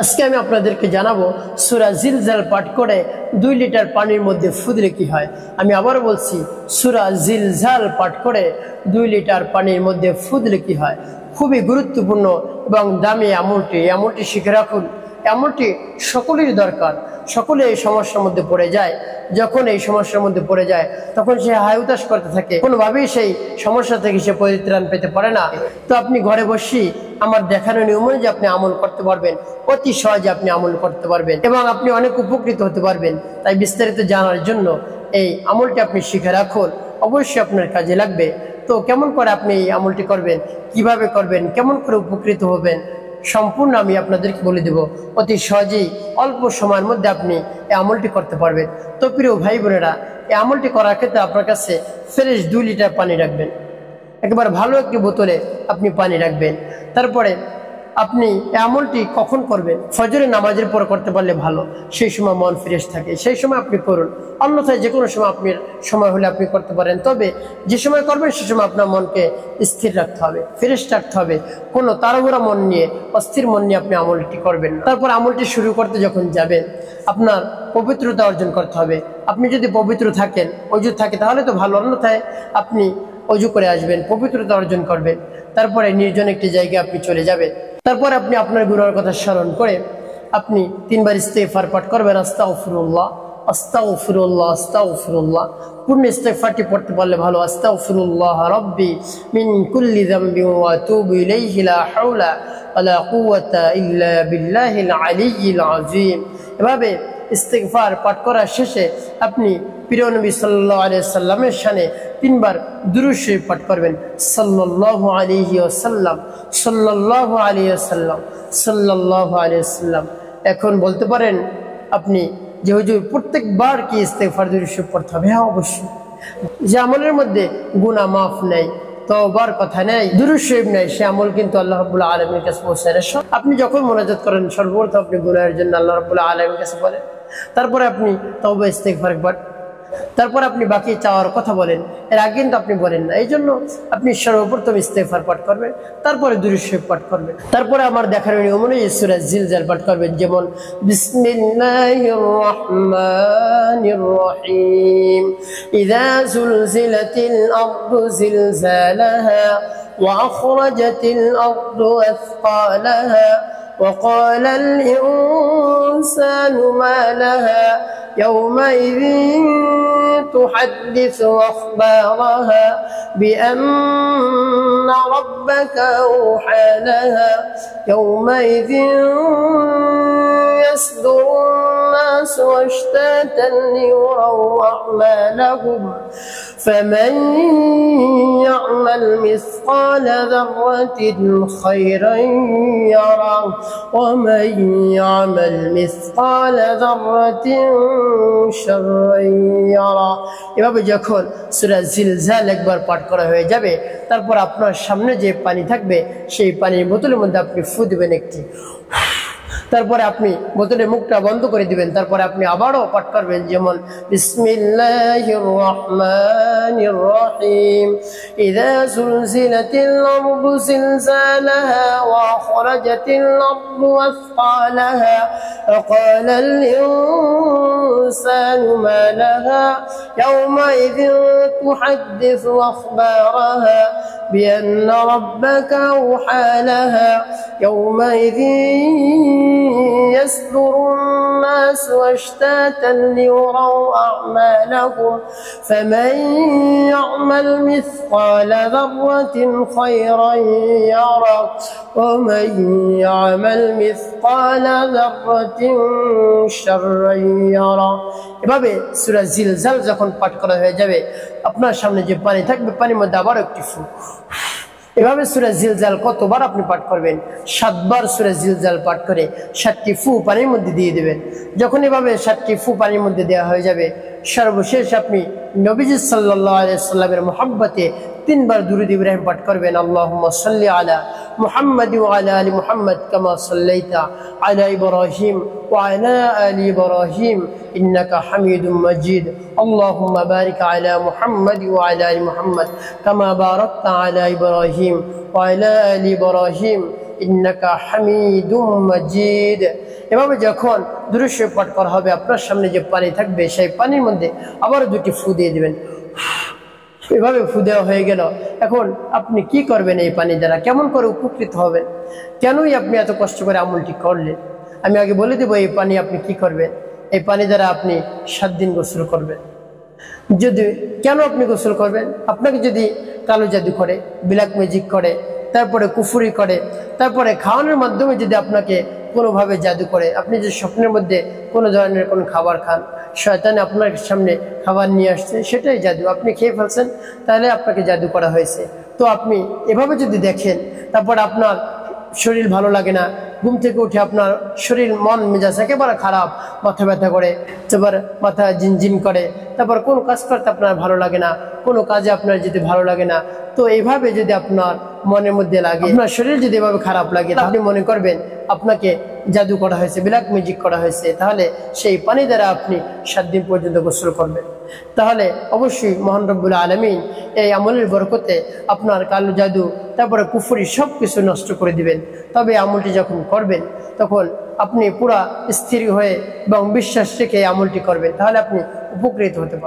আজকে আমি আপনাদেরকে জানাবো সূরা জিলজাল পাঠ করে 2 লিটার পানির মধ্যে ফু দিলে কি হয়। আমি আবার বলছি, সূরা জিলজাল পাঠ করে 2 লিটার পানির মধ্যে ফু দিলে কি হয়। খুবই গুরুত্বপূর্ণ এবং দামি আমলটি শিখে রাখুন। আমলটি সকলেরই দরকার। সকলে এই সমস্যার মধ্যে পড়ে যায়। যখন এই সমস্যার মধ্যে পড়ে যায় তখন সে হায়-উতাশ করতে থাকে, কোনোভাবেই সেই সমস্যা থেকে সে পরিত্রাণ পেতে পারে না। তো আপনি ঘরে বসেই আমার দেখানো নিয়ম অনুযায়ী আপনি আমল করতে পারবেন, অতি সহজে আপনি আমল করতে পারবেন এবং আপনি অনেক উপকৃত হতে পারবেন। তাই বিস্তারিত জানার জন্য এই আমলটি আপনি শিখে রাখুন, অবশ্যই আপনার কাজে লাগবে। তো কেমন করে আপনি এই আমলটি করবেন, কিভাবে করবেন, কেমন করে উপকৃত হবেন, সম্পূর্ণ আমি আপনাদেরকে বলে দেব। অতি সহজেই অল্প সময়ের মধ্যে আপনি এই আমলটি করতে পারবেন। তো প্রিয় ভাই বোনেরা, এই আমলটি করার ক্ষেত্রে আপনার কাছে ফ্রেশ 2 লিটার পানি রাখবেন। একেবারে ভালো একটি বোতলে আপনি পানি রাখবেন। তারপরে আপনি এই আমলটি কখন করবেন? ফজরের নামাজের পর করতে পারলে ভালো, সেই সময় মন ফ্রেশ থাকে, সেই সময় আপনি করুন। অন্যথায় যে কোনো সময় আপনার সময় হলে আপনি করতে পারেন। তবে যে সময় করবেন সে সময় আপনার মনকে স্থির রাখতে হবে, ফ্রেশ রাখতে হবে। কোনো তাড়াহুড়া মন নিয়ে, অস্থির মন নিয়ে আপনি আমলটি করবেন না। তারপর আমলটি শুরু করতে যখন যাবেন আপনার পবিত্রতা অর্জন করতে হবে। আপনি যদি পবিত্র থাকেন, অজু থাকে, তাহলে তো ভালো। অন্যথায় আপনি অজু করে আসবেন, পবিত্রতা অর্জন করবেন। তারপরে নির্জন একটি জায়গায় আপনি চলে যাবেন। তারপর আপনি আপনার গুনাহের কথা স্মরণ করে আপনি 3 বার ইস্তেগফার পাঠ করবেন। আস্তাগফিরুল্লাহ, আস্তাগফিরুল্লাহ, আস্তাগফিরুল্লাহ। পূর্ণ ইস্তেগফারটি পড়তে পারলে ভালো। আস্তাগফিরুল্লাহ রাব্বি মিন কুল্লি যামবি ওয়া আতুবু ইলাইহি লা হাওলা ওয়ালা কুওয়াতা ইল্লা বিল্লাহিল আলিয়্যিল আযীম। এভাবে ইস্তেগফার পাঠ করার শেষে আপনি প্রিয় নবী সাল্লাল্লাহু আলাইহি সাল্লামের শানে 3 বার দুরূদ শরীফ পাঠ করবেন। সাল্লাল্লাহু আলাইহি ওয়াসাল্লাম, সাল্লাল্লাহু আলাইহি ওয়াসাল্লাম, সাল্লাল্লাহু আলাইহি ওয়াসাল্লাম। এখন বলতে পারেন আপনি যে হুজুর প্রত্যেকবার কি ইস্তেগফার দুরূদ শরীফ পড়তে হবে? হ্যাঁ, অবশ্যই। যে আমলের মধ্যে গুনাহ মাফ নেই, তওবার কথা নেই, দুরূদ শরীফ নেই, সে আমল কিন্তু আল্লাহ রাব্বুল আলামিনের কাছে পৌঁছায় না। আপনি যখন মুনাজাত করেন সর্বপ্রথম আপনি গুনাহের জন্য আল্লাহ রাব্বুল আলামিনের কাছে বলেন। তারপরে আপনি তওবা ইস্তেগফার করেন। তারপর আপনি বাকি চাওয়ার কথা বলেন। এর আগে কিন্তু আপনি বলেন না। এই জন্য আপনি সর্বপ্রথম ইস্তেগফার পাঠ করবেন, তারপরে দুরূদ শরীফ পাঠ করবেন। তারপরে আমার দেখার নিয়ম অনুযায়ী সূরা জিলজাল পাঠ করবেন। যেমন বিসমিল্লাহির রহমানির রহিম, ইযা যুলজিলাতিল আরদু জিলজালাহা ওয়া আখরাজাতিল আরদু আথকালাহা وقال الإنسان ما لها يومئذ تحدث أخبارها بأن ربك أوحى لها يومئذ يصدر الناس أشتاتا ليروا أعمالهم فمن يعمل مثقال ذرة خيرا يره ومن يعمل مثقال ذرة شرا يره। এভাবে যখন সূরা জিলজাল একবার পাঠ করা হয়ে যাবে তারপর আপনার সামনে যে পানি থাকবে সেই পানির বোতলের মধ্যে আপনি ফু দিবেন একটি। তারপরে আপনি বোতলের মুখটা বন্ধ করে দিবেন। তারপরে আপনি আবারও পাঠ করবেন। যেমন বিসমিল্লাহির রহমানির রহিম, ইযা যুলজিলাতিল আরদু জিলজালাহা ওয়া আখরাজাতিল আরদু আথকালাহা ওয়া ক্বালাল ইনসানু মা লাহা ইয়াওমাইযিন তুহাদ্দিসু আখবারাহা বিআন্না রাব্বাকা আওহা লাহা ইয়াওমাইযিন يصدر الناس أشتاتا ليروا أعمالهم فمن يعمل مثقال ذرة خيرا يره ومن يعمل مثقال ذرة شرا يره। এভাবে সূরা জিলজাল যখন পাঠ করা হয়ে যাবে আপনার সামনে যে পানি থাকবে পানির মধ্যে আবার একটি ফু। এভাবে সূরা জিলজাল কতবার আপনি পাঠ করবেন? 7 বার সূরা জিলজাল পাঠ করে 7টি ফু পানির মধ্যে দিয়ে দেবেন। যখন এভাবে 7টি ফু পানির মধ্যে দেওয়া হয়ে যাবে সর্বশেষ আপনি নবীজি সাল্লাল্লাহু আলাইহি সাল্লামের মহব্বতে 3 বার দুরূদ ইব্রাহিম পাঠ করবেন। আল্লাহুম্মা সাল্লি আলা মুহাম্মাদ ওয়া আলা আলি মুহাম্মাদ কামা সাল্লাইতা আলা ইব্রাহিম ওয়া আলা আলি ইব্রাহিম ইন্নাকা হামিদুম মাজিদ। আল্লাহুম্মা বারিক আলা মুহাম্মাদ ওয়া আলা আলি মুহাম্মাদ কামা বারাকতা আলা ইব্রাহিম ওয়া আলা আলি ইব্রাহিম ইন্নাকা হামিদুম মাজিদ। এভাবে যখন দুরূদ শরীফ পাঠ করা হবে, আপনার সামনে যে পানি থাকবে সেই পানির মধ্যে আবার 2টি ফু দিয়ে দিবেন। এভাবে ফু দেওয়া হয়ে গেল। এখন আপনি কি করবেন? এই পানি দ্বারা কেমন করে উপকৃত হবেন? কেনই আপনি এত কষ্ট করে আমলটি করলেন? আমি আগে বলে দেব এই পানি আপনি কি করবেন। এই পানি দ্বারা আপনি 7 দিন গোসল করবেন। যদি কেন আপনি গোসল করবেন? আপনাকে যদি কালো জাদু করে, ব্ল্যাক ম্যাজিক করে, তারপরে কুফুরি করে, তারপরে খাওয়ানোর মাধ্যমে যদি আপনাকে কোনোভাবে জাদু করে, আপনি যে স্বপ্নের মধ্যে কোনো ধরনের কোনো খাবার খান, শয়তানে আপনার সামনে খাবার নিয়ে আসছে, সেটাই জাদু, আপনি খেয়ে ফেলছেন, তাহলে আপনাকে জাদু করা হয়েছে। তো আপনি এভাবে যদি দেখেন, তারপর আপনার শরীর ভালো লাগে না, ঘুম থেকে উঠে আপনার শরীর মন মেজাজ একেবারে খারাপ, মাথা ব্যথা করে, তারপর মাথা ঝিনঝিন করে, তারপর কোনো কাজ করতে আপনার ভালো লাগে না, কোনো কাজে আপনার যেতে ভালো লাগে না, তো এইভাবে যদি আপনার মনের মধ্যে লাগে, আপনার শরীর যদি এভাবে খারাপ লাগে, আপনি মনে করবেন আপনাকে জাদু করা হয়েছে, ব্ল্যাক ম্যাজিক করা হয়েছে, তাহলে সেই পানি দ্বারা আপনি 7 দিন পর্যন্ত গোসল করবেন। তাহলে অবশ্যই মহান রব্বুল আলামিন এই আমলের বরকতে আপনার কালো জাদু, তারপরে কুফরি সব কিছু নষ্ট করে দিবেন। তবে আমলটি যখন করবেন তখন আপনি পুরা স্থির হয়ে এবং বিশ্বাস রেখে আমলটি করবেন, তাহলে আপনি উপকৃত হতে পারেন।